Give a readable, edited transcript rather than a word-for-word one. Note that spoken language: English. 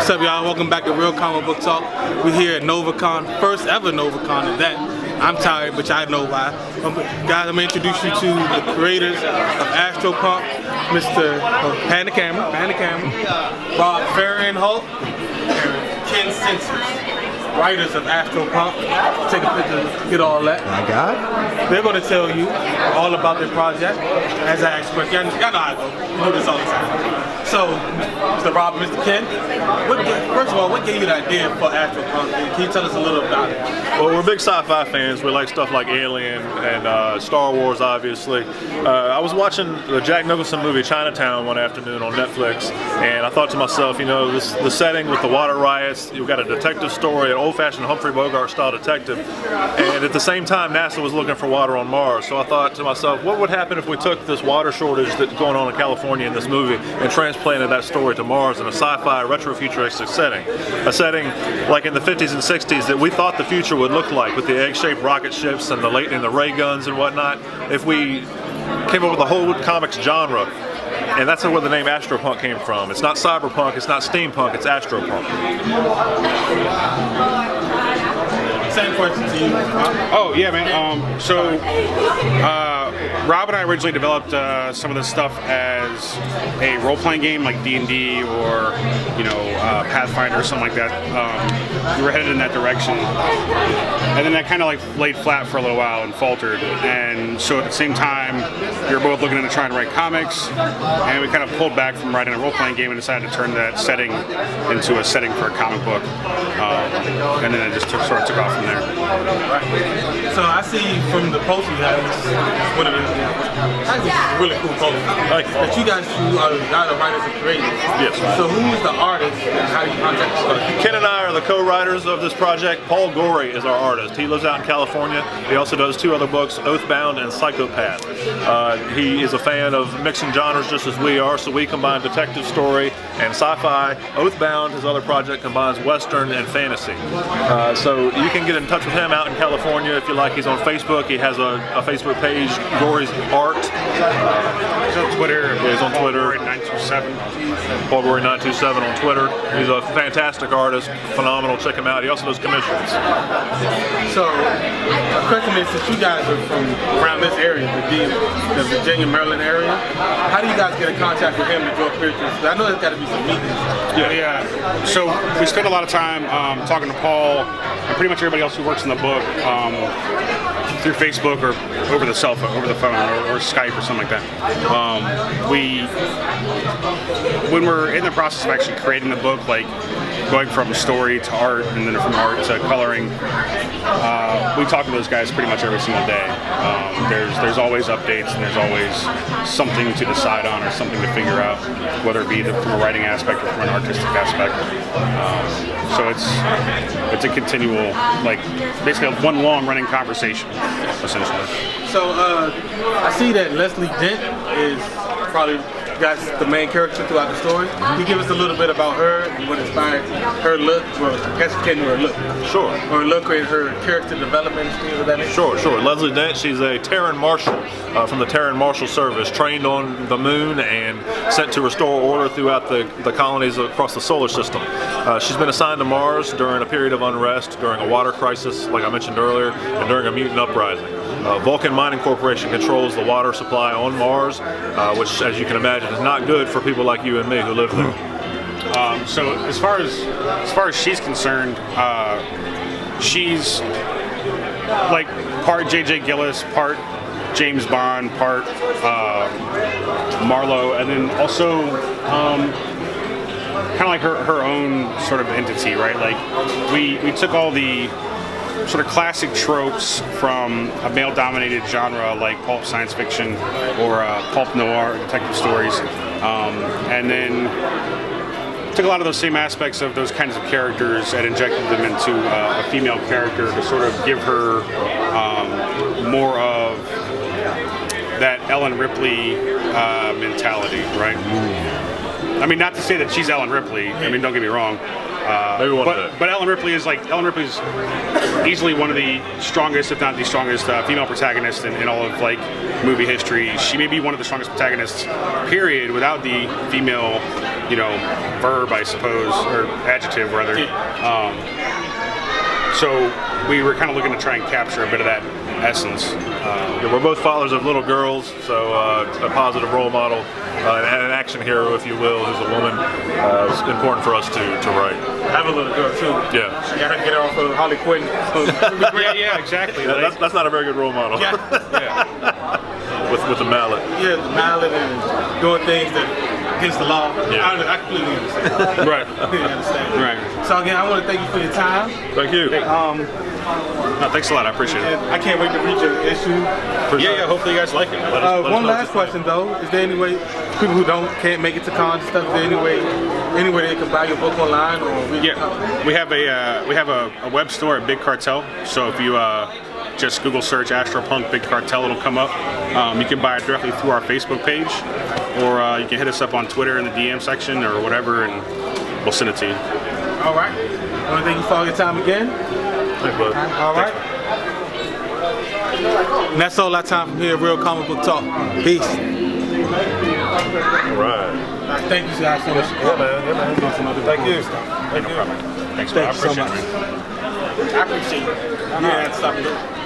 What's up, y'all? Welcome back to Real Comic Book Talk. We're here at NovaCon, first ever NovaCon at that. I'm tired, but I know why. Guys, I'm going to introduce you to the creators of Astropunk, Mr. Pan the camera, Bob Farinholt, and Ken Centers, writers of Astropunk. Take a picture, get all that. My God. They're going to tell you all about their project as I express. Y'all know how I go. You do this all the time. So, Mr. Rob, Mr. Ken, first of all, what gave you the idea for Astropunk? Can you tell us a little about it? Well, we're big sci-fi fans. We like stuff like Alien and Star Wars, obviously. I was watching the Jack Nicholson movie Chinatown one afternoon on Netflix, and I thought to myself, you know, the setting with the water riots, you've got a detective story, an old-fashioned Humphrey Bogart-style detective, and at the same time, NASA was looking for water on Mars. So I thought to myself, what would happen if we took this water shortage that's going on in California in this movie and transplanted that story to Mars in a sci-fi retrofuturistic setting? A setting like in the 50s and 60s that we thought the future would look like, with the egg-shaped rocket ships and the ray guns and whatnot. If we came up with a whole comics genre, and that's where the name Astropunk came from. It's not cyberpunk, it's not steampunk, it's Astropunk. Same question to you. Oh yeah, man. Rob and I originally developed some of this stuff as a role-playing game like D&D or Pathfinder or something like that. We were headed in that direction, and then that kind of like laid flat for a little while and faltered. And so at the same time, we were both looking into trying to write comics, and we kind of pulled back from writing a role-playing game and decided to turn that setting into a setting for a comic book. And then it just took off from there. Right. So I see from the post you have, which is one of the really cool posts, that you guys are the writers and creators. Yes. So who's the artist and how do you contact us? Ken and I are the co-writers of this project. Paul Gorey is our artist. He lives out in California. He also does two other books, Oathbound and Psychopath. He is a fan of mixing genres just as we are, so we combine detective story and sci-fi. Oathbound, his other project, combines Western and fantasy. So you can get in touch with him out in California if you like. He's on Facebook. He has a Facebook page, Gorey's Art. He's on Twitter. Yeah, he's on Twitter. Paul Gorey 927 on Twitter. He's a fantastic artist, phenomenal. Check him out. He also does commissions. So, the question is, since you guys are from around this area, the Virginia, Maryland area, how do you guys get in contact with him to draw pictures? I know there's got to be some meetings. Yeah. So we spent a lot of time talking to Paul and pretty much everybody else who works in the book through Facebook or over the cell phone, over the phone, or Skype or something like that. When we're in the process of actually creating the book, like going from story to art and then from art to coloring, we talk to those guys pretty much every single day. There's always updates and there's always something to decide on or something to figure out, whether it be from a writing aspect or from an artistic aspect. So it's a continual, like basically one long running conversation, essentially. So I see that Leslie Dent is probably the main character throughout the story. Can you give us a little bit about her and what inspired her look? Well, I guess you can't do her look. Sure. Or look at her character development and things of that nature. Sure. Leslie Dent, she's a Terran Marshal from the Terran Marshal Service, trained on the moon and sent to restore order throughout the colonies across the solar system. She's been assigned to Mars during a period of unrest, during a water crisis, like I mentioned earlier, and during a mutant uprising. Vulcan Mining Corporation controls the water supply on Mars, which, as you can imagine, is not good for people like you and me who live there. So as far as she's concerned, she's like part J.J. Gillis, part James Bond, part Marlowe, and then also kind of like her own sort of entity, right? Like we took all the sort of classic tropes from a male-dominated genre like pulp science fiction or pulp noir detective stories, and then took a lot of those same aspects of those kinds of characters and injected them into a female character to sort of give her more of that Ellen Ripley mentality, right? I mean, not to say that she's Ellen Ripley. I mean, don't get me wrong, Maybe one day. But Ellen Ripley's easily one of the strongest, if not the strongest, female protagonist in all of like movie history. She may be one of the strongest protagonists, period, without the female, you know, verb, I suppose, or adjective rather. So we were kind of looking to try and capture a bit of that essence. Yeah, we're both fathers of little girls, so a positive role model and an action hero, if you will, who's a woman, was important for us to write. I have a little girl too. Yeah. I gotta get her off of Harley Quinn. So Yeah, exactly. That's not a very good role model. yeah. with the mallet. Yeah, the mallet and doing things that against the law. Yeah. I completely understand. Right. I completely understand. Right. So again, I want to thank you for your time. Thank you. No, thanks a lot. I appreciate it. I can't wait to reach an issue. Yeah. Hopefully you guys like it. Let us One know last what question though: is there any way people who can't make it to cons and stuff? Is there any way they can buy your book online or read it? Yeah, we have a web store at Big Cartel. So if you just Google search Astropunk Big Cartel, it'll come up. You can buy it directly through our Facebook page, or you can hit us up on Twitter in the DM section or whatever, and we'll send it to you. All right. I want to thank you for all your time again. Thanks, bud. All right. And that's all our time from here at Real Comic Book Talk. Peace. All right. Thank you guys so much. Yeah, man. Thank you. No problem. Thanks, Thank I you so appreciate much. it. I appreciate it. Yeah, stop it.